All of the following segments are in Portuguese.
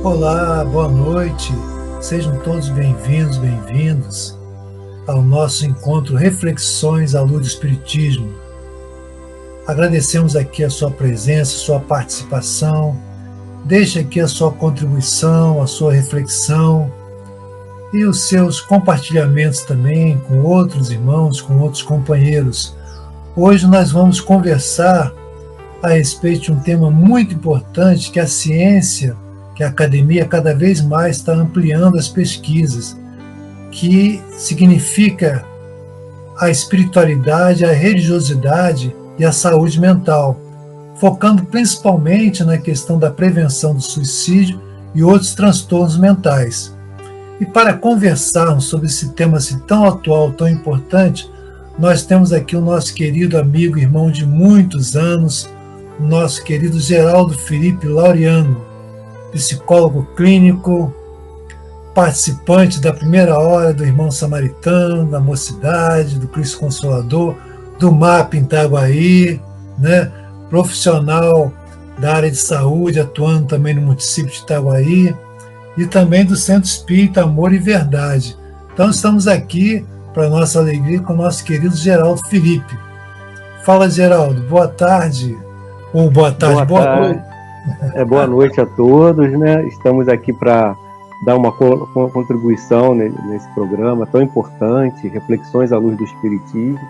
Olá, boa noite. Sejam todos bem-vindos, bem-vindas ao nosso encontro Reflexões à Luz do Espiritismo. Agradecemos aqui a sua presença, a sua participação. Deixe aqui a sua contribuição, a sua reflexão e os seus compartilhamentos também com outros irmãos, com outros companheiros. Hoje nós vamos conversar a respeito de um tema muito importante, que é a ciência, que a academia cada vez mais está ampliando as pesquisas, que significa a espiritualidade, a religiosidade e a saúde mental, focando principalmente na questão da prevenção do suicídio e outros transtornos mentais. E para conversarmos sobre esse tema assim, tão atual, tão importante, nós temos aqui o nosso querido amigo, irmão de muitos anos, o nosso querido Geraldo Felipe Laureano, psicólogo clínico, participante da primeira hora do Irmão Samaritano, da Mocidade, do Cristo Consolador, do MAP em Itaguaí, né? Profissional da área de saúde, atuando também no município de Itaguaí, e também do Centro Espírita Amor e Verdade. Então estamos aqui, para nossa alegria, com o nosso querido Geraldo Felipe. Fala, Geraldo, boa tarde. Ou boa tarde, boa noite. Boa noite a todos, né? Estamos aqui para dar uma contribuição nesse programa tão importante, Reflexões à Luz do Espiritismo.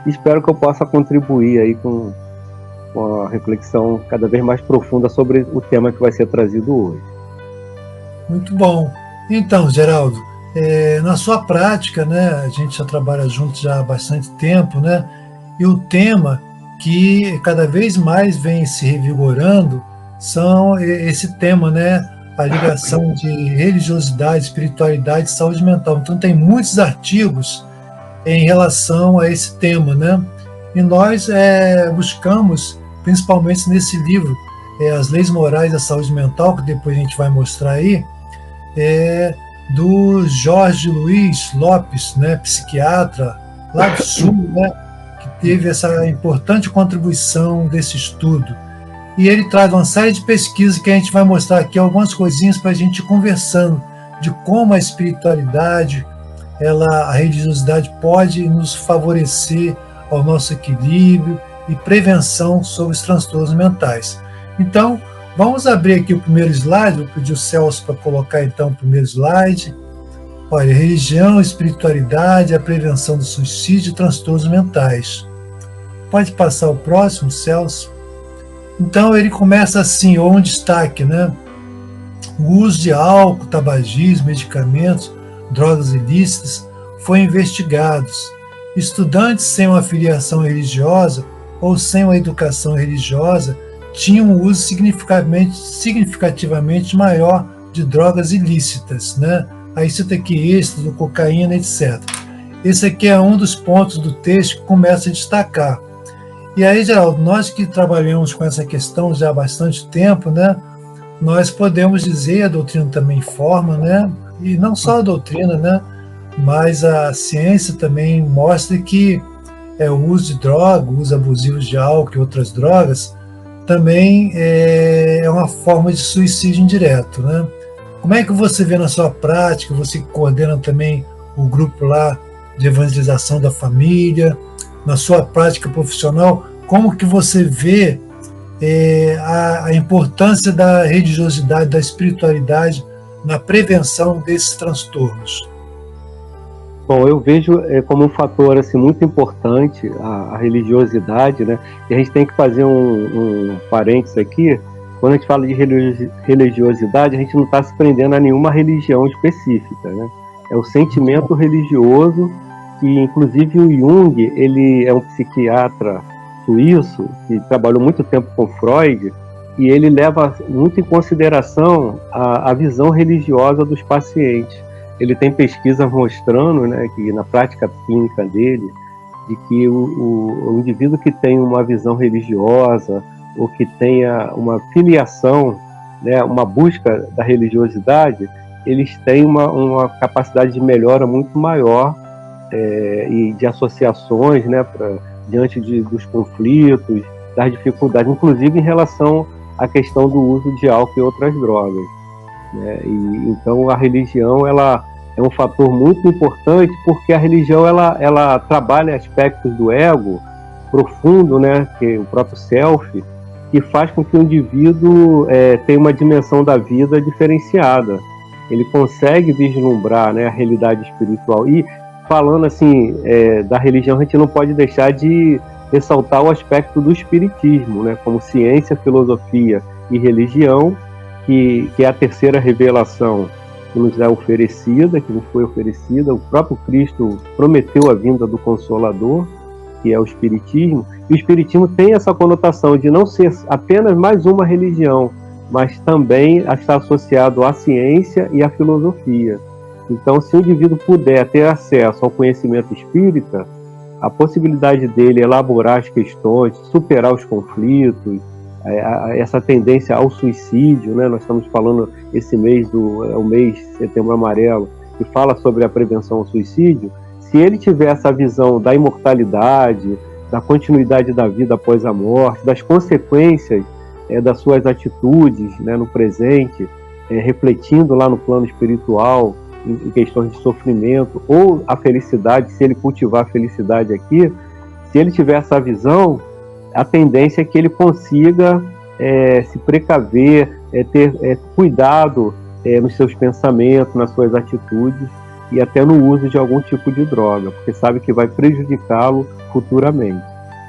Espero que eu possa contribuir aí com a reflexão cada vez mais profunda sobre o tema que vai ser trazido hoje. Muito bom. Então, Geraldo, na sua prática, né, a gente já trabalha junto já há bastante tempo, né? E o tema que cada vez mais vem se revigorando são esse tema, né? A ligação de religiosidade, espiritualidade e saúde mental. Então tem muitos artigos em relação a esse tema, né? E nós buscamos, principalmente nesse livro, As Leis Morais da Saúde Mental, que depois a gente vai mostrar aí, do Jorge Luiz Lopes, né? Psiquiatra lá do Sul, né? Que teve essa importante contribuição desse estudo. E ele traz uma série de pesquisas que a gente vai mostrar aqui, algumas coisinhas para a gente ir conversando de como a espiritualidade, a religiosidade pode nos favorecer ao nosso equilíbrio e prevenção sobre os transtornos mentais. Então, vamos abrir aqui o primeiro slide, vou pedir o Celso para colocar então o primeiro slide. Olha, religião, espiritualidade, a prevenção do suicídio e transtornos mentais. Pode passar o próximo, Celso? Então ele começa assim, ou um destaque, né? O uso de álcool, tabagismo, medicamentos, drogas ilícitas foi investigados. Estudantes sem uma filiação religiosa ou sem uma educação religiosa tinham um uso significativamente maior de drogas ilícitas, né? Aí cita aqui êxtase, cocaína, etc. Esse aqui é um dos pontos do texto que começa a destacar. E aí, Geraldo, nós que trabalhamos com essa questão já há bastante tempo, né, nós podemos dizer, a doutrina também informa, né, e não só a doutrina, né, mas a ciência também mostra que o uso de droga, o uso abusivo de álcool e outras drogas, também é uma forma de suicídio indireto, né? Como é que você vê na sua prática, você coordena também o grupo lá de evangelização da família, na sua prática profissional, como que você vê a importância da religiosidade, da espiritualidade na prevenção desses transtornos? Bom, eu vejo como um fator assim, muito importante a religiosidade, né? E a gente tem que fazer um parênteses aqui. Quando a gente fala de religiosidade, a gente não está se prendendo a nenhuma religião específica, né? É o sentimento religioso que, inclusive, o Jung, ele é um psiquiatra suíço que trabalhou muito tempo com Freud, e ele leva muito em consideração a visão religiosa dos pacientes. Ele tem pesquisas mostrando, né, que na prática clínica dele, de que o indivíduo que tem uma visão religiosa ou que tenha uma filiação, né, uma busca da religiosidade, eles têm uma capacidade de melhora muito maior e de associações, né, diante dos conflitos das dificuldades, inclusive em relação à questão do uso de álcool e outras drogas, né? E então a religião, ela é um fator muito importante, porque a religião ela trabalha aspectos do ego profundo, né, que é o próprio self, que faz com que o indivíduo tenha uma dimensão da vida diferenciada. Ele consegue vislumbrar, né, a realidade espiritual. E falando assim da religião, a gente não pode deixar de ressaltar o aspecto do espiritismo, né, como ciência, filosofia e religião, que é a terceira revelação que nos é oferecida, que nos foi oferecida. O próprio Cristo prometeu a vinda do Consolador, que é o Espiritismo, e o Espiritismo tem essa conotação de não ser apenas mais uma religião, mas também está associado à ciência e à filosofia. Então, se o indivíduo puder ter acesso ao conhecimento espírita, a possibilidade dele elaborar as questões, superar os conflitos, essa tendência ao suicídio, né? Nós estamos falando esse mês o mês Setembro Amarelo, que fala sobre a prevenção ao suicídio. Se ele tiver essa visão da imortalidade, da continuidade da vida após a morte, das consequências das suas atitudes, né, no presente, refletindo lá no plano espiritual, em questões de sofrimento, ou a felicidade, se ele cultivar a felicidade aqui, se ele tiver essa visão, a tendência é que ele consiga se precaver, ter cuidado nos seus pensamentos, nas suas atitudes, e até no uso de algum tipo de droga, porque sabe que vai prejudicá-lo futuramente.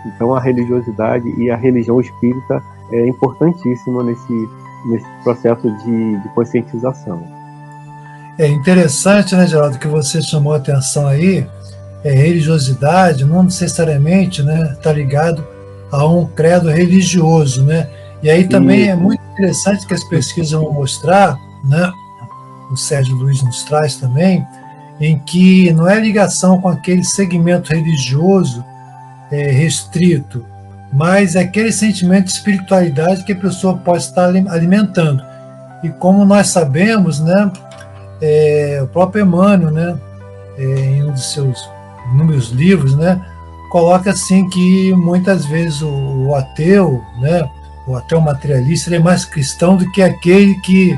Então a religiosidade e a religião espírita é importantíssima nesse processo de conscientização. É interessante, né, Geraldo, que você chamou a atenção aí, religiosidade não necessariamente, né, está ligado a um credo religioso, né? E aí também é muito interessante que as pesquisas vão mostrar, né, o Sérgio Luiz nos traz também, em que não é ligação com aquele segmento religioso restrito, mas é aquele sentimento de espiritualidade que a pessoa pode estar alimentando. E como nós sabemos, né, o próprio Emmanuel, né, em um dos seus inúmeros livros, né, coloca assim que muitas vezes o ateu, né, o ateu materialista, ele é mais cristão do que aquele que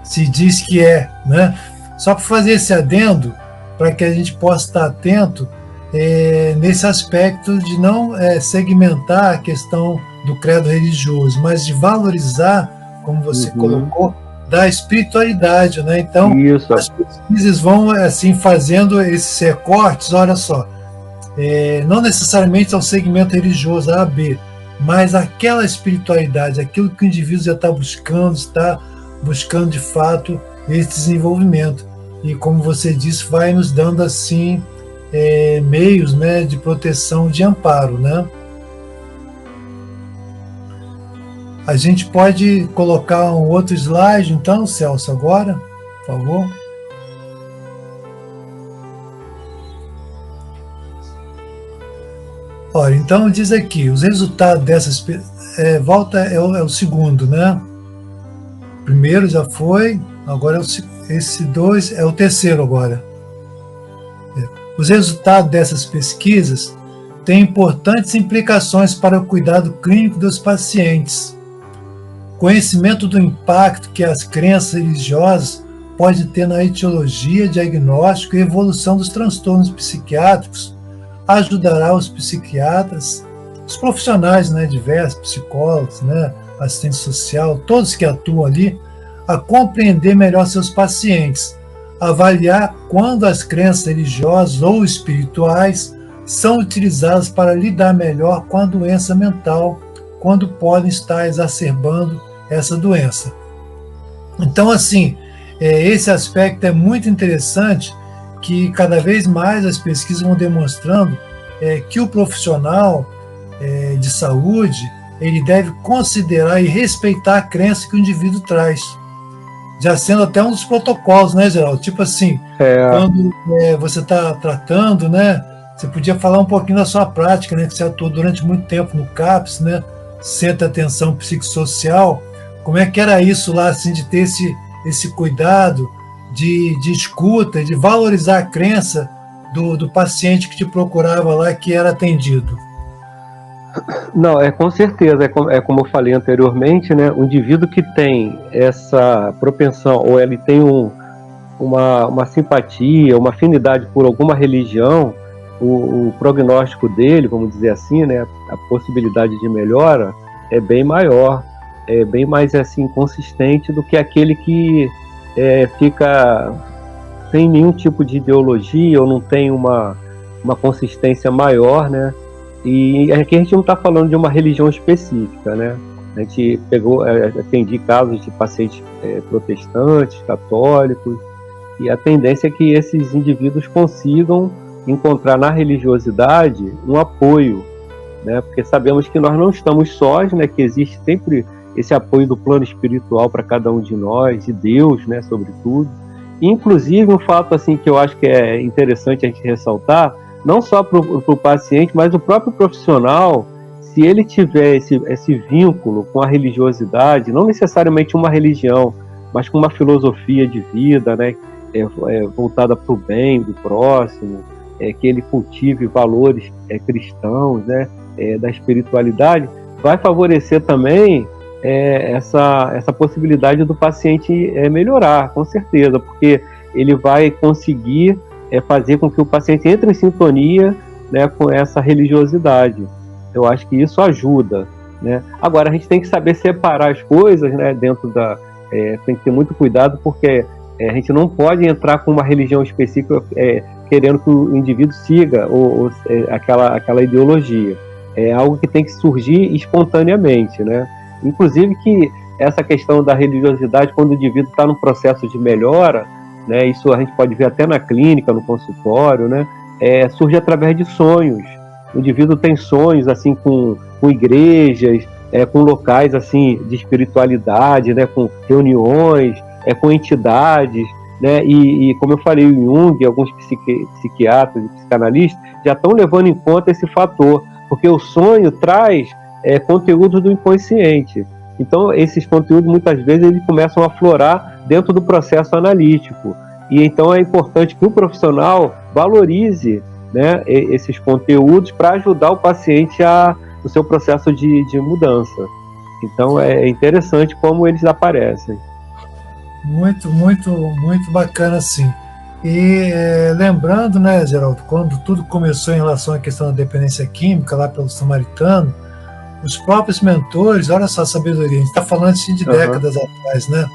se diz que é, né? Só para fazer esse adendo, para que a gente possa estar atento nesse aspecto de não segmentar a questão do credo religioso, mas de valorizar, como você colocou, da espiritualidade, né? Então, as pesquisas vão assim fazendo esses recortes, olha só, não necessariamente ao segmento religioso A, B, mas aquela espiritualidade, aquilo que o indivíduo já está buscando de fato esse desenvolvimento. E como você disse, vai nos dando assim meios, né, de proteção, de amparo, né? A gente pode colocar um outro slide, então, Celso, agora, por favor. Olha, então diz aqui, os resultados dessas... volta é o segundo, né? O primeiro já foi, agora esse 2 é o terceiro agora. Os resultados dessas pesquisas têm importantes implicações para o cuidado clínico dos pacientes. Conhecimento do impacto que as crenças religiosas podem ter na etiologia, diagnóstico e evolução dos transtornos psiquiátricos ajudará os psiquiatras, os profissionais, né, diversos, psicólogos, né, assistente social, todos que atuam ali, a compreender melhor seus pacientes, avaliar quando as crenças religiosas ou espirituais são utilizadas para lidar melhor com a doença mental, quando podem estar exacerbando essa doença. Então, assim, esse aspecto é muito interessante, que cada vez mais as pesquisas vão demonstrando que o profissional de saúde, ele deve considerar e respeitar a crença que o indivíduo traz. Já sendo até um dos protocolos, né, Geraldo? Tipo assim, quando você está tratando, né, você podia falar um pouquinho da sua prática, né, que você atuou durante muito tempo no CAPS, né, Centro de Atenção Psicossocial. Como é que era isso lá, assim, de ter esse cuidado de escuta, de valorizar a crença do paciente que te procurava lá, que era atendido? Não, com certeza, é como eu falei anteriormente, né? O indivíduo que tem essa propensão, ou ele tem uma simpatia, uma afinidade por alguma religião, o prognóstico dele, vamos dizer assim, né? A possibilidade de melhora é bem maior, é bem mais assim consistente do que aquele que fica sem nenhum tipo de ideologia ou não tem uma consistência maior, né? E aqui a gente não está falando de uma religião específica, né? A gente atendi casos de pacientes protestantes, católicos, e a tendência é que esses indivíduos consigam encontrar na religiosidade um apoio, né? Porque sabemos que nós não estamos sós, né? Que existe sempre esse apoio do plano espiritual para cada um de nós, de Deus, né? Sobretudo. E, inclusive, um fato assim que eu acho que é interessante a gente ressaltar, não só para o paciente, mas o próprio profissional, se ele tiver esse vínculo com a religiosidade, não necessariamente uma religião, mas com uma filosofia de vida, né, voltada para o bem do próximo, que ele cultive valores cristãos, né, da espiritualidade, vai favorecer também essa possibilidade do paciente melhorar, com certeza, porque ele vai conseguir fazer com que o paciente entre em sintonia, né, com essa religiosidade. Eu acho que isso ajuda, né? Agora, a gente tem que saber separar as coisas, né, dentro tem que ter muito cuidado, porque a gente não pode entrar com uma religião específica querendo que o indivíduo siga aquela ideologia. É algo que tem que surgir espontaneamente, né? Inclusive que essa questão da religiosidade, quando o indivíduo está num processo de melhora, né, isso a gente pode ver até na clínica, no consultório, né, surge através de sonhos. O indivíduo tem sonhos assim com igrejas, com locais assim de espiritualidade, né, com reuniões, com entidades, né, e como eu falei, o Jung, alguns psiquiatras e psicanalistas já estão levando em conta esse fator, porque o sonho traz conteúdos do inconsciente. Então, esses conteúdos, muitas vezes, eles começam a aflorar dentro do processo analítico. E, então, é importante que o profissional valorize, né, esses conteúdos para ajudar o paciente no seu processo de mudança. Então, é interessante como eles aparecem. Muito, muito, muito bacana, sim. E lembrando, né, Geraldo, quando tudo começou em relação à questão da dependência química, lá pelo Samaritano, os próprios mentores, olha só a sabedoria, a gente está falando assim, de décadas atrás, né?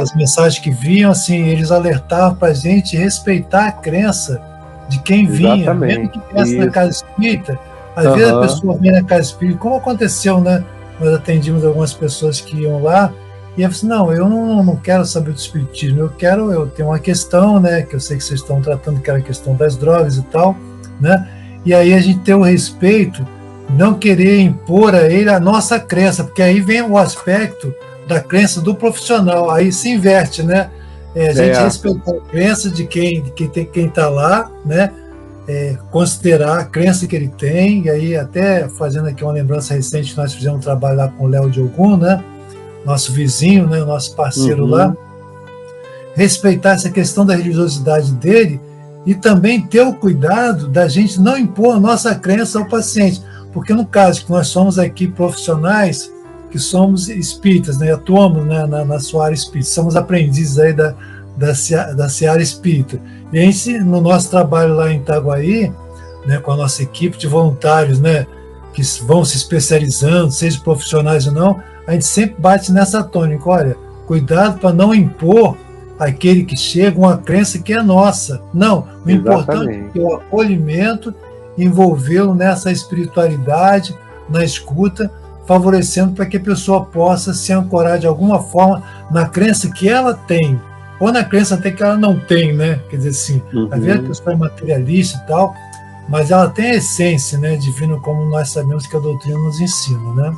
As mensagens que vinham, assim, eles alertavam para a gente respeitar a crença de quem vinha, mesmo que viesse na casa espírita. Às vezes a pessoa vinha na casa espírita, como aconteceu, né? Nós atendimos algumas pessoas que iam lá, e eu falei assim, não, eu não quero saber do espiritismo, eu tenho uma questão, né, que eu sei que vocês estão tratando, que era a questão das drogas e tal, né? E aí a gente tem o respeito, não querer impor a ele a nossa crença, porque aí vem o aspecto da crença do profissional, aí se inverte, né? A gente respeitar a crença de quem está lá, né? Considerar a crença que ele tem, e aí até fazendo aqui uma lembrança recente, nós fizemos um trabalho lá com o Léo Diogun, né? Nosso vizinho, né? Nosso parceiro lá, respeitar essa questão da religiosidade dele e também ter o cuidado da gente não impor a nossa crença ao paciente. Porque no caso que nós somos aqui profissionais, que somos espíritas, né, atuamos, né, na sua área espírita, somos aprendizes aí da seara espírita. E a gente, no nosso trabalho lá em Itaguaí, né, com a nossa equipe de voluntários, né, que vão se especializando, seja profissionais ou não, a gente sempre bate nessa tônica, olha, cuidado para não impor àquele que chega uma crença que é nossa. Não, o importante é o acolhimento, envolvê-lo nessa espiritualidade, na escuta, favorecendo para que a pessoa possa se ancorar de alguma forma na crença que ela tem, ou na crença até que ela não tem, né? Quer dizer assim, às vezes a pessoa é materialista e tal, mas ela tem a essência, né, divina, como nós sabemos que a doutrina nos ensina, né?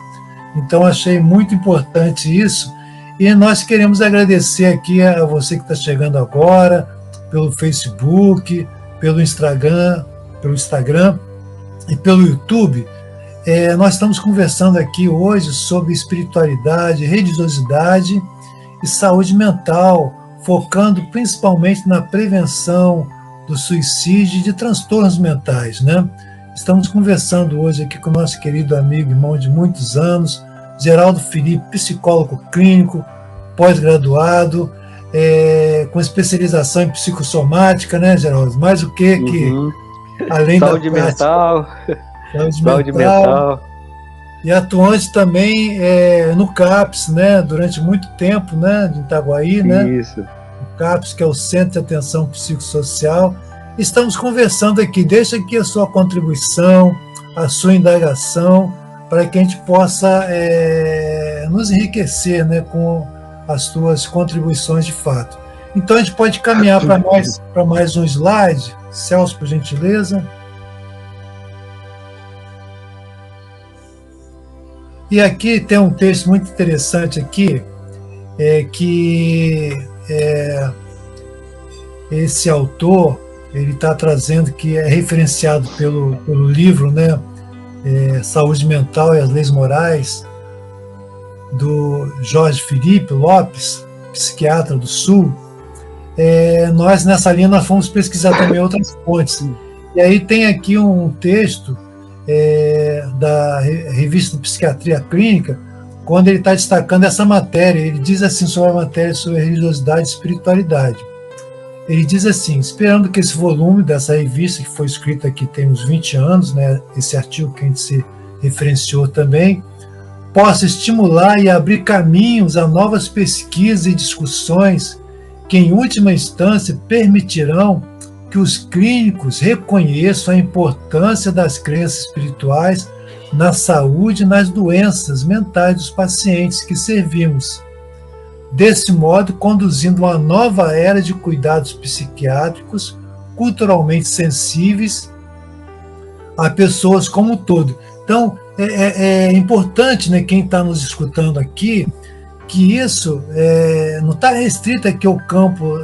Então achei muito importante isso, e nós queremos agradecer aqui a você que está chegando agora, pelo Facebook, pelo Instagram e pelo YouTube. Nós estamos conversando aqui hoje sobre espiritualidade, religiosidade e saúde mental, focando principalmente na prevenção do suicídio e de transtornos mentais, né? Estamos conversando hoje aqui com o nosso querido amigo, irmão de muitos anos, Geraldo Filipe, psicólogo clínico, pós-graduado, com especialização em psicossomática, né, Geraldo? Mais o que além saúde da mental, saúde mental. E atuante também no CAPS, né, durante muito tempo, né, de Itaguaí, né? Isso. O CAPS, que é o Centro de Atenção Psicossocial. Estamos conversando aqui, deixa aqui a sua contribuição, a sua indagação, para que a gente possa nos enriquecer, né, com as suas contribuições de fato. Então a gente pode caminhar para mais um slide. Celso, por gentileza. E aqui tem um texto muito interessante aqui, que esse autor ele está trazendo, que é referenciado pelo livro, né, Saúde Mental e as Leis Morais, do Jorge Felipe Lopes, psiquiatra do Sul. Nós, nessa linha, nós fomos pesquisar também outras fontes. E aí tem aqui um texto da revista de Psiquiatria Clínica, quando ele está destacando essa matéria. Ele diz assim sobre a matéria sobre religiosidade e espiritualidade. Ele diz assim: esperando que esse volume dessa revista, que foi escrito aqui tem uns 20 anos, né, esse artigo que a gente se referenciou também, possa estimular e abrir caminhos a novas pesquisas e discussões que, em última instância, permitirão que os clínicos reconheçam a importância das crenças espirituais na saúde e nas doenças mentais dos pacientes que servimos. Desse modo, conduzindo uma nova era de cuidados psiquiátricos culturalmente sensíveis a pessoas como um todo. Então, é importante, né, quem está nos escutando aqui, que isso não está restrito aqui ao campo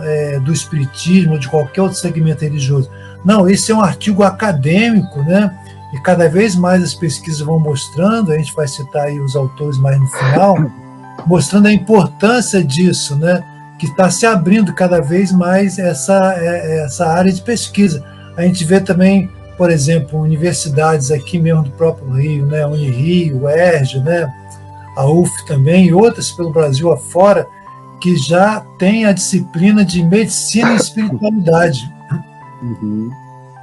do espiritismo ou de qualquer outro segmento religioso. Não, esse é um artigo acadêmico, né? E cada vez mais as pesquisas vão mostrando, a gente vai citar aí os autores mais no final, mostrando a importância disso, né? Que está se abrindo cada vez mais essa área de pesquisa. A gente vê também, por exemplo, universidades aqui mesmo do próprio Rio, né? Unirio, UERJ, né? A UF também, e outras pelo Brasil afora, que já tem a disciplina de medicina e espiritualidade. Uhum.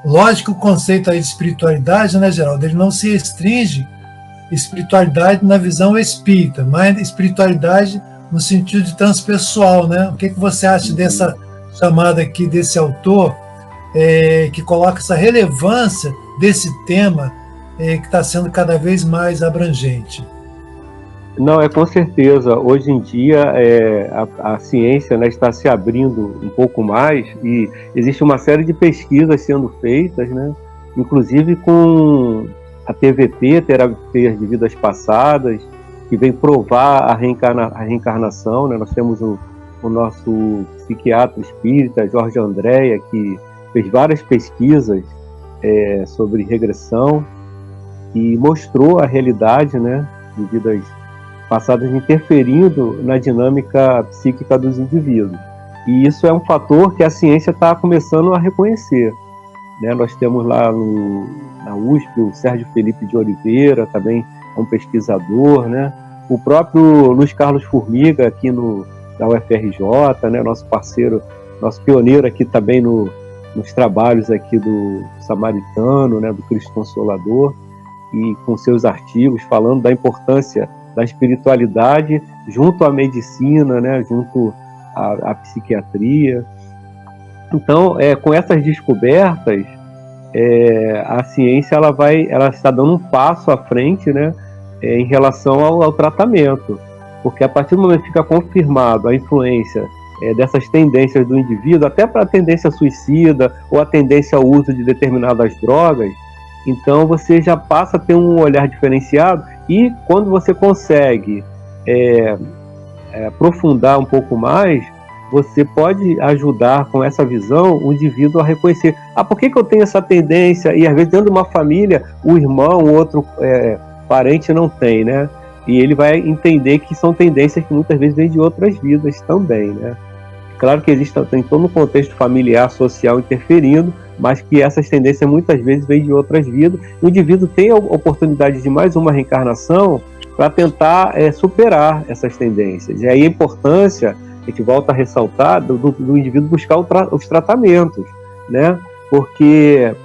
Lógico que o conceito aí de espiritualidade, né, Geraldo, ele não se restringe à espiritualidade na visão espírita, mas espiritualidade no sentido de transpessoal, né? O que você acha dessa chamada aqui desse autor, que coloca essa relevância desse tema que está sendo cada vez mais abrangente? Não, com certeza. Hoje em dia a ciência, né, está se abrindo um pouco mais e existe uma série de pesquisas sendo feitas, né, inclusive com a TVT, Terapia de Vidas Passadas, que vem provar a reencarnação. Né? Nós temos o nosso psiquiatra espírita, Jorge Andréa, que fez várias pesquisas sobre regressão e mostrou a realidade, né, de vidas passadas interferindo na dinâmica psíquica dos indivíduos. E isso é um fator que a ciência está começando a reconhecer. Né? Nós temos lá na USP o Sérgio Felipe de Oliveira, também é um pesquisador, né? O próprio Luiz Carlos Formiga, aqui da UFRJ, né? Nosso parceiro, nosso pioneiro aqui também nos trabalhos aqui do Samaritano, né? Do Cristo Consolador, e com seus artigos falando da importância da espiritualidade junto à medicina, né, junto à psiquiatria. Então, com essas descobertas, a ciência ela está dando um passo à frente, né, em relação ao tratamento, porque a partir do momento que fica confirmado a influência dessas tendências do indivíduo, até para a tendência suicida ou a tendência ao uso de determinadas drogas, então você já passa a ter um olhar diferenciado. E quando você consegue aprofundar um pouco mais, você pode ajudar com essa visão o indivíduo a reconhecer: por que eu tenho essa tendência? E às vezes dentro de uma família, o irmão, o outro parente não tem, né? E ele vai entender que são tendências que muitas vezes vêm de outras vidas também, né? Claro que tem todo um contexto familiar, social interferindo, mas que essas tendências muitas vezes vêm de outras vidas. O indivíduo tem a oportunidade de mais uma reencarnação para tentar superar essas tendências. E aí a importância, a gente volta a ressaltar, do indivíduo buscar os tratamentos, né? Porque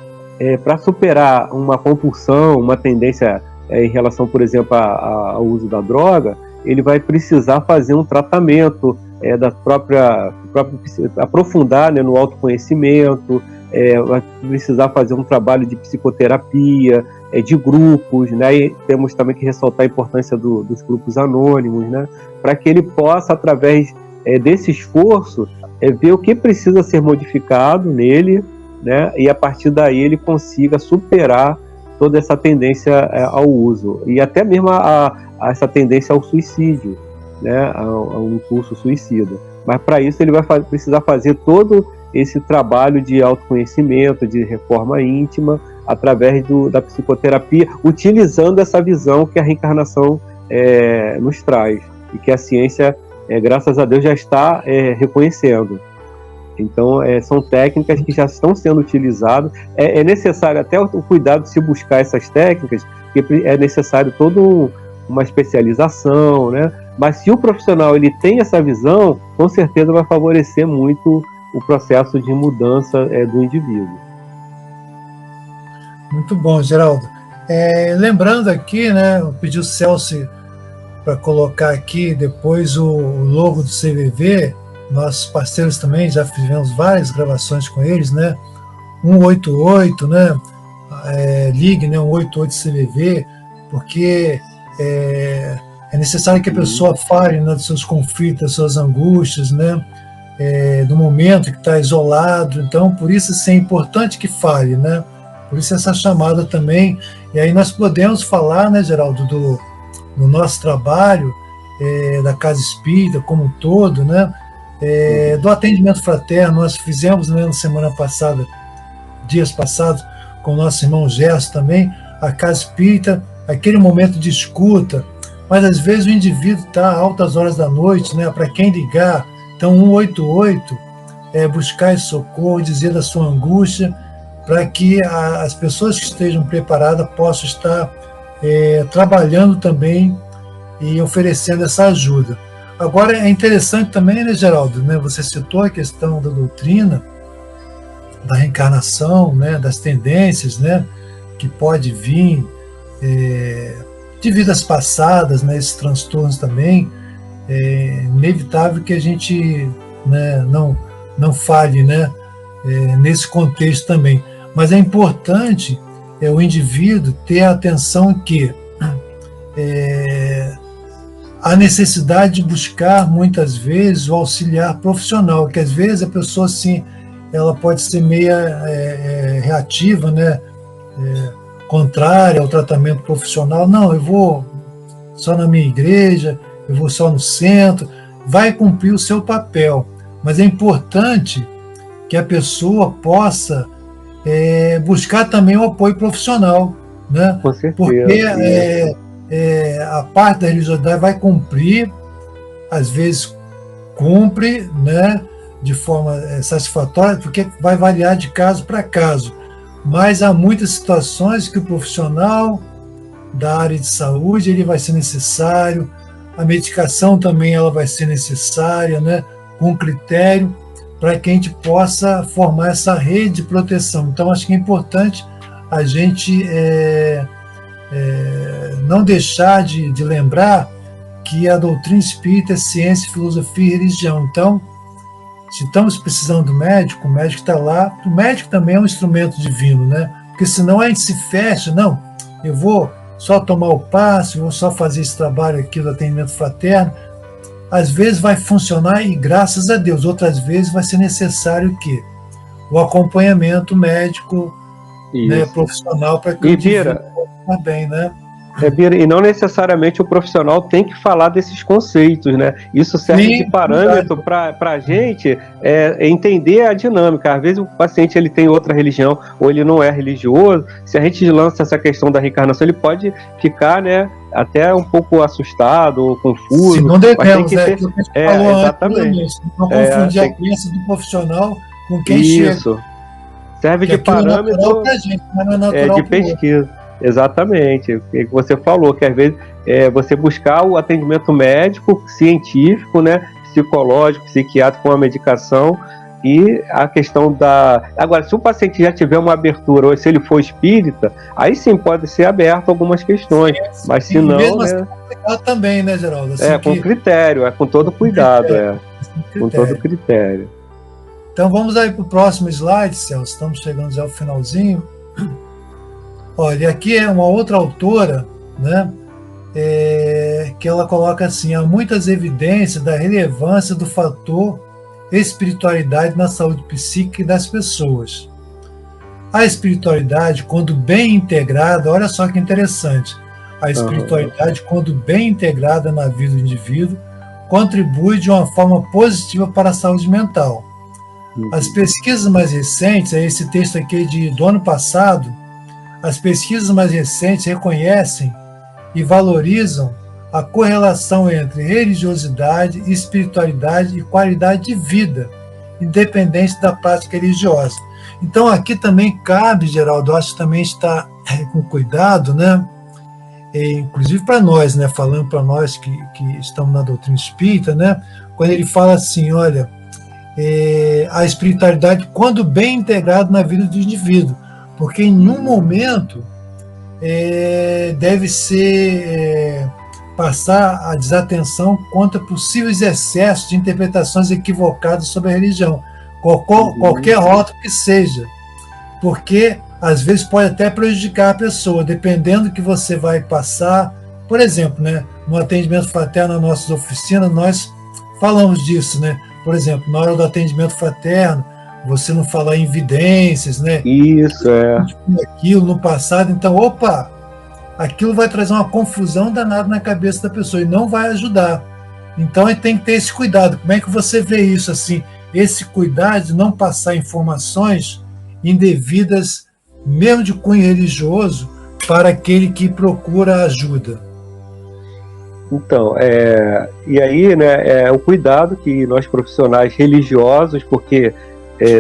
para superar uma compulsão, uma tendência em relação, por exemplo, ao uso da droga, ele vai precisar fazer um tratamento aprofundar, né, no autoconhecimento, vai precisar fazer um trabalho de psicoterapia, de grupos, né, e temos também que ressaltar a importância dos grupos anônimos, né, para que ele possa, através desse esforço, ver o que precisa ser modificado nele, né, e a partir daí ele consiga superar toda essa tendência ao uso, e até mesmo a essa tendência ao suicídio, né, a um impulso suicida. Mas para isso ele vai precisar fazer todo esse trabalho de autoconhecimento, de reforma íntima, através da psicoterapia, utilizando essa visão que a reencarnação nos traz, e que a ciência, graças a Deus, já está reconhecendo. Então, são técnicas que já estão sendo utilizadas. É necessário até o cuidado de se buscar essas técnicas, porque é necessário toda uma especialização, né? Mas se o profissional ele tem essa visão, com certeza vai favorecer muito o processo de mudança do indivíduo. Muito bom, Geraldo. Lembrando aqui, né, eu pedi o Celso para colocar aqui depois o logo do CVV. Nossos parceiros também, já fizemos várias gravações com eles, né? 188, né? Ligue, né? 188 CVV, porque é necessário que a pessoa fale, né, dos seus conflitos, das suas angústias, né? Do momento que está isolado. Então, por isso é importante que fale, né? Por isso essa chamada também. E aí nós podemos falar, né, Geraldo, do nosso trabalho, da Casa Espírita como um todo, né? Do atendimento fraterno. Nós fizemos, né, na semana passada, dias passados, com o nosso irmão Gerson também, a Casa Espírita, aquele momento de escuta, mas às vezes o indivíduo está a altas horas da noite, né, para quem ligar. Então 188 buscar esse socorro, dizer da sua angústia, para que as pessoas que estejam preparadas possam estar trabalhando também e oferecendo essa ajuda. Agora, é interessante também, né, Geraldo, né, você citou a questão da doutrina, da reencarnação, né, das tendências, né, que pode vir de vidas passadas, né, esses transtornos também. É inevitável que a gente, né, não fale, né, nesse contexto também. Mas é importante o indivíduo ter a atenção que a necessidade de buscar, muitas vezes, o auxiliar profissional, que às vezes a pessoa, assim, ela pode ser meia reativa, né, contrária ao tratamento profissional. Não, eu vou só na minha igreja, eu vou só no centro. Vai cumprir o seu papel, mas é importante que a pessoa possa buscar também o apoio profissional, né? Com certeza. Porque a parte da religiosidade vai cumprir, às vezes cumpre, né, de forma satisfatória, porque vai variar de caso para caso. Mas há muitas situações que o profissional da área de saúde ele vai ser necessário, a medicação também ela vai ser necessária, né, com critério, para que a gente possa formar essa rede de proteção. Então, acho que é importante a gente não deixar de lembrar que a doutrina espírita é ciência, filosofia e religião. Então, se estamos precisando do médico, o médico está lá. O médico também é um instrumento divino, né? Porque senão a gente se fecha. Não, eu vou só tomar o passe, vou só fazer esse trabalho aqui do atendimento fraterno. Às vezes vai funcionar e graças a Deus. Outras vezes vai ser necessário o quê? O acompanhamento médico, né, profissional, para que o indivíduo possa estar bem, né? Bira, e não necessariamente o profissional tem que falar desses conceitos, né? Isso serve de parâmetro para a gente entender a dinâmica. Às vezes o paciente ele tem outra religião ou ele não é religioso. Se a gente lança essa questão da reencarnação, ele pode ficar, né, até um pouco assustado ou confuso. Se não devemos, né? Ter... exatamente. Antes, não confundir a crença do profissional com quem Isso. chega. Serve de parâmetro gente, não é natural de pesquisa. Exatamente, o que você falou, que às vezes você buscar o atendimento médico, científico, né, psicológico, psiquiátrico com a medicação e a questão da... Agora, se o paciente já tiver uma abertura ou se ele for espírita, aí sim pode ser aberto algumas questões, mas se não... Mesmo assim, também, né, Geraldo? Assim com critério, com todo cuidado, com todo critério. Então vamos aí para o próximo slide, Celso, estamos chegando já ao finalzinho. Olha, aqui é uma outra autora, né, que ela coloca assim: há muitas evidências da relevância do fator espiritualidade na saúde psíquica das pessoas. A espiritualidade, quando bem integrada, olha só que interessante, a espiritualidade, quando bem integrada na vida do indivíduo, contribui de uma forma positiva para a saúde mental. As pesquisas mais recentes, esse texto aqui do ano passado, as pesquisas mais recentes reconhecem e valorizam a correlação entre religiosidade, espiritualidade e qualidade de vida, independente da prática religiosa. Então aqui também cabe, Geraldo, eu acho que também está com cuidado, né? Inclusive para nós, né? Falando para nós que estamos na doutrina espírita, né? Quando ele fala assim, olha, a espiritualidade quando bem integrada na vida do indivíduo, porque em um momento deve ser passar a desatenção contra possíveis excessos de interpretações equivocadas sobre a religião, qualquer rótulo que seja, porque às vezes pode até prejudicar a pessoa, dependendo do que você vai passar. Por exemplo, né, no atendimento fraterno, nas nossas oficinas, nós falamos disso, né? Por exemplo, na hora do atendimento fraterno, você não falar em evidências, né? Isso, aquilo no passado, então, aquilo vai trazer uma confusão danada na cabeça da pessoa e não vai ajudar. Então, tem que ter esse cuidado. Como é que você vê isso, assim? Esse cuidado de não passar informações indevidas, mesmo de cunho religioso, para aquele que procura ajuda. Então, e aí, né, o cuidado que nós profissionais religiosos, porque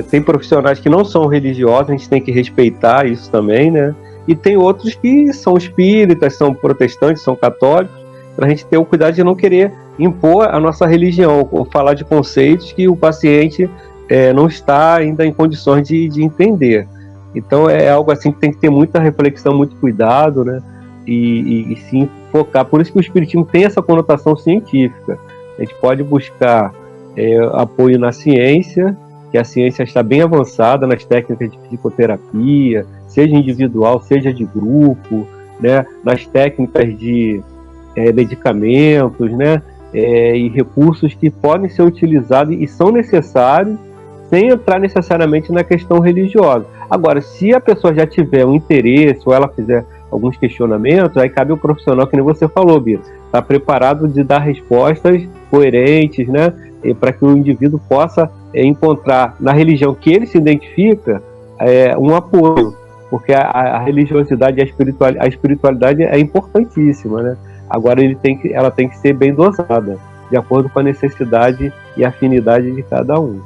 tem profissionais que não são religiosos, a gente tem que respeitar isso também, né? E tem outros que são espíritas, são protestantes, são católicos, para a gente ter o cuidado de não querer impor a nossa religião, ou falar de conceitos que o paciente não está ainda em condições de entender. Então é algo assim que tem que ter muita reflexão, muito cuidado, né? E sim focar. Por isso que o espiritismo tem essa conotação científica. A gente pode buscar apoio na ciência, que a ciência está bem avançada nas técnicas de psicoterapia, seja individual, seja de grupo, né? Nas técnicas de medicamentos, né? E recursos que podem ser utilizados e são necessários, sem entrar necessariamente na questão religiosa. Agora, se a pessoa já tiver um interesse ou ela fizer alguns questionamentos, aí cabe o profissional, que nem você falou, Bia, está preparado de dar respostas coerentes, né, para que o indivíduo possa encontrar na religião que ele se identifica um apoio, porque a religiosidade e a espiritualidade é importantíssima, né? Agora ela tem que ser bem dosada, de acordo com a necessidade e afinidade de cada um.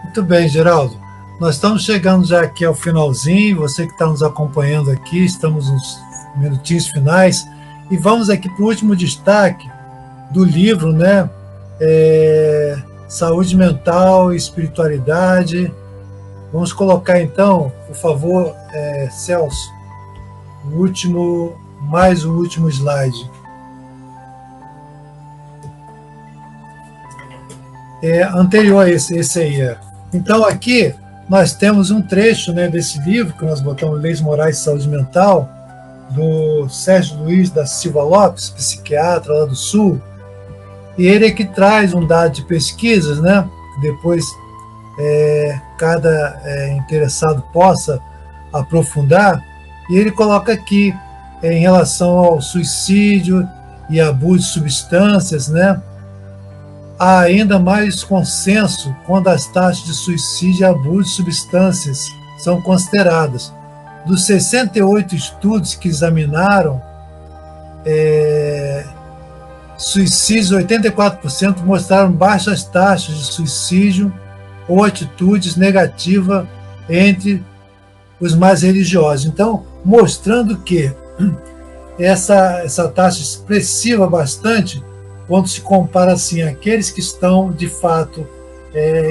Muito bem, Geraldo. Nós estamos chegando já aqui ao finalzinho, você que está nos acompanhando aqui, estamos nos minutinhos finais, e vamos aqui para o último destaque do livro, né? Saúde Mental e Espiritualidade. Vamos colocar então, por favor, Celso, o último slide. Anterior a esse aí. Então aqui nós temos um trecho, né, desse livro que nós botamos, Leis Morais e Saúde Mental, do Sérgio Luiz da Silva Lopes, psiquiatra lá do Sul, e ele é que traz um dado de pesquisas, né, que depois cada interessado possa aprofundar, e ele coloca aqui em relação ao suicídio e abuso de substâncias, né? Há ainda mais consenso quando as taxas de suicídio e abuso de substâncias são consideradas. Dos 68 estudos que examinaram suicídios, 84% mostraram baixas taxas de suicídio ou atitudes negativas entre os mais religiosos. Então, mostrando que essa taxa expressiva bastante quando se compara assim aqueles que estão de fato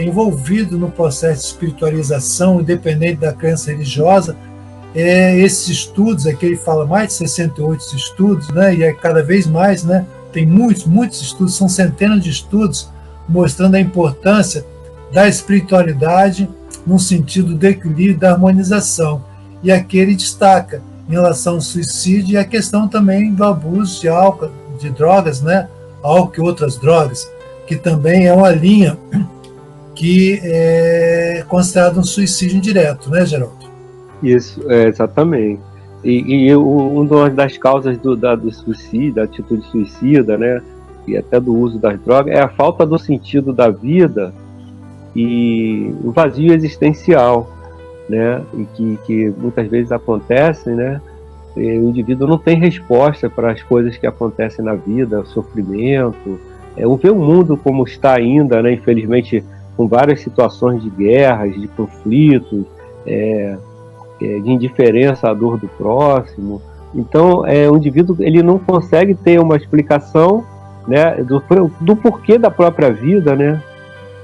envolvidos no processo de espiritualização, independente da crença religiosa. Esses estudos, aqui ele fala mais de 68 estudos, né, e é cada vez mais, né, tem muitos estudos, são centenas de estudos mostrando a importância da espiritualidade no sentido do equilíbrio, da harmonização. E aqui ele destaca em relação ao suicídio e a questão também do abuso de álcool, de drogas, né, álcool e outras drogas, que também é uma linha que é considerado um suicídio indireto, né, Geraldo? Isso, exatamente. E uma das causas do suicídio, da atitude suicida, né, e até do uso das drogas, é a falta do sentido da vida e o vazio existencial, né, e que muitas vezes acontecem, né, o indivíduo não tem resposta para as coisas que acontecem na vida, o sofrimento, ver o mundo como está ainda, né, infelizmente, com várias situações de guerras, de conflitos, de indiferença à dor do próximo. Então, o indivíduo ele não consegue ter uma explicação, né, do porquê da própria vida, né,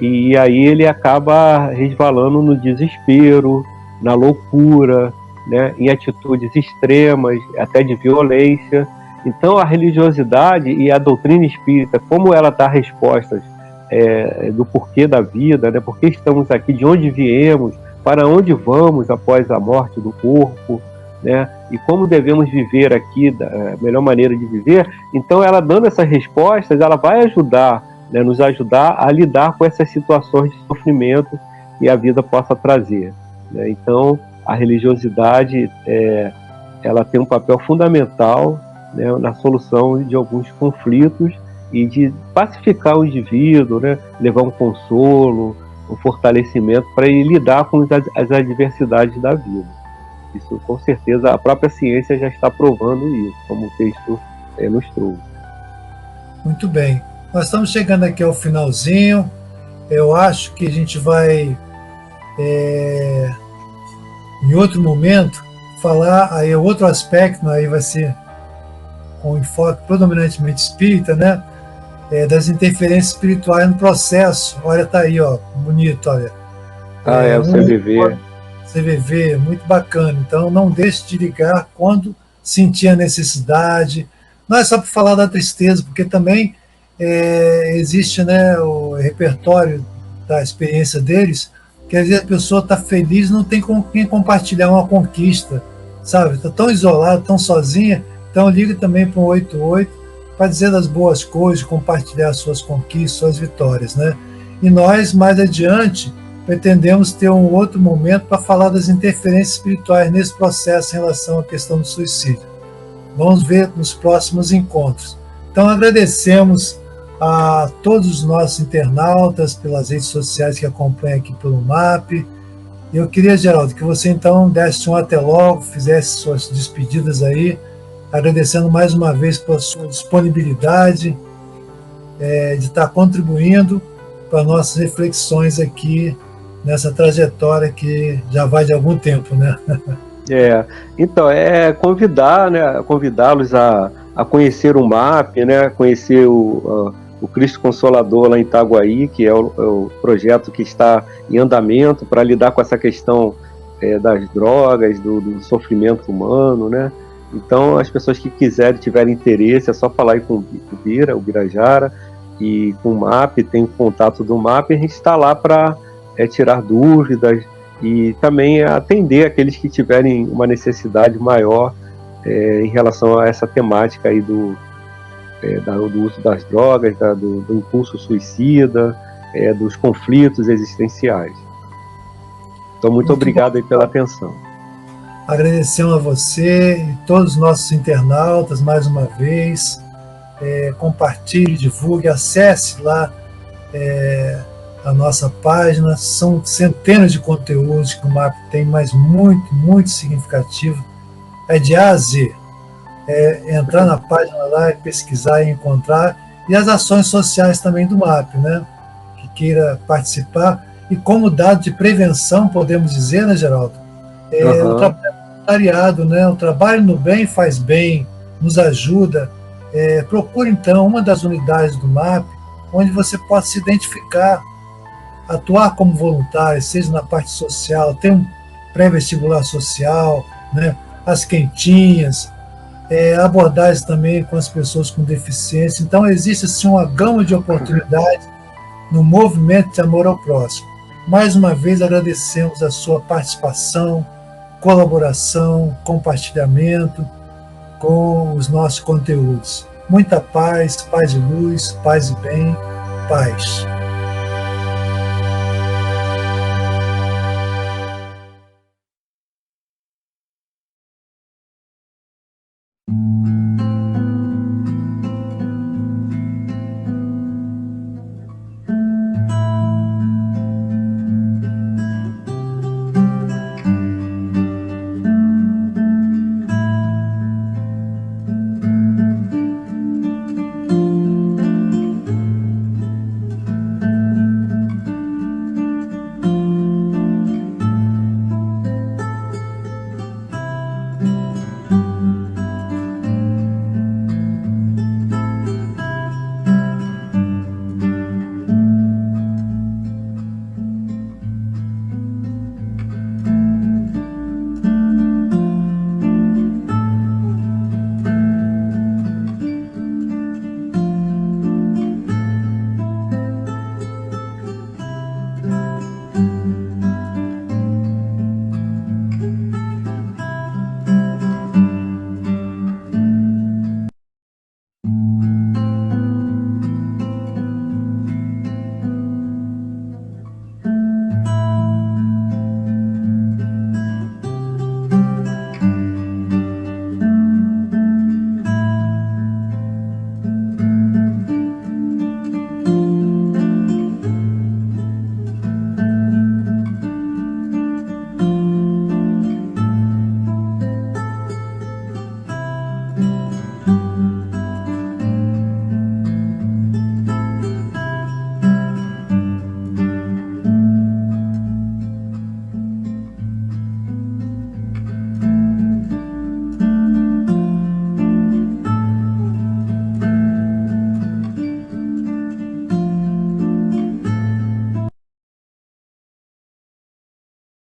e aí ele acaba resvalando no desespero, na loucura, né, em atitudes extremas, até de violência. Então, a religiosidade e a doutrina espírita, como ela dá respostas do porquê da vida, né, por que estamos aqui, de onde viemos, para onde vamos após a morte do corpo, né, e como devemos viver aqui, a melhor maneira de viver. Então, ela dando essas respostas, ela vai ajudar, né, nos ajudar a lidar com essas situações de sofrimento que a vida possa trazer, né? Então, a religiosidade ela tem um papel fundamental, né, na solução de alguns conflitos e de pacificar o indivíduo, né, levar um consolo, um fortalecimento para ele lidar com as adversidades da vida. Isso, com certeza, a própria ciência já está provando isso, como o texto nos trouxe. Muito bem. Nós estamos chegando aqui ao finalzinho. Eu acho que a gente vai, em outro momento, falar aí outro aspecto, aí vai ser com enfoque predominantemente espírita, né? Das interferências espirituais no processo. Olha, tá aí, ó, bonito, olha. O CVV. CVV, muito bacana. Então, não deixe de ligar quando sentir a necessidade. Não é só para falar da tristeza, porque também existe, né, o repertório da experiência deles, que às vezes a pessoa está feliz, não tem com quem compartilhar uma conquista, sabe? Está tão isolada, tão sozinha. Então, liga também para o 188 para dizer das boas coisas, compartilhar suas conquistas, suas vitórias, né? E nós, mais adiante, pretendemos ter um outro momento para falar das interferências espirituais nesse processo em relação à questão do suicídio. Vamos ver nos próximos encontros. Então, agradecemos a todos os nossos internautas pelas redes sociais que acompanham aqui pelo MAP. Eu queria, Geraldo, que você então desse um até logo, fizesse suas despedidas aí, agradecendo mais uma vez pela sua disponibilidade de estar contribuindo para nossas reflexões aqui nessa trajetória que já vai de algum tempo, né? Então, convidá-los a conhecer o MAP, né? Conhecer o Cristo Consolador lá em Itaguaí, que é o projeto que está em andamento para lidar com essa questão das drogas, do sofrimento humano, né? Então, as pessoas que quiserem, tiverem interesse, é só falar aí com o Birajara e com o MAP, tem o contato do MAP, a gente está lá para tirar dúvidas e também atender aqueles que tiverem uma necessidade maior em relação a essa temática aí do uso das drogas, do impulso suicida, dos conflitos existenciais. Então, muito obrigado aí pela atenção. Agradecemos a você e todos os nossos internautas mais uma vez. Compartilhe, divulgue, acesse lá a nossa página. São centenas de conteúdos que o MAP tem, mas muito, muito significativo. É de A a Z. Entrar na página lá e pesquisar e encontrar. E as ações sociais também do MAP, né? Que queira participar. E como dado de prevenção, podemos dizer, né, Geraldo? O voluntariado, né? O trabalho no bem faz bem, nos ajuda. Procure, então, uma das unidades do MAP, onde você possa se identificar, atuar como voluntário, seja na parte social, tem um pré-vestibular social, né? As quentinhas, abordagens também com as pessoas com deficiência. Então, existe assim, uma gama de oportunidades no movimento de amor ao próximo. Mais uma vez, agradecemos a sua participação, colaboração, compartilhamento com os nossos conteúdos. Muita paz, paz e luz, paz e bem, paz.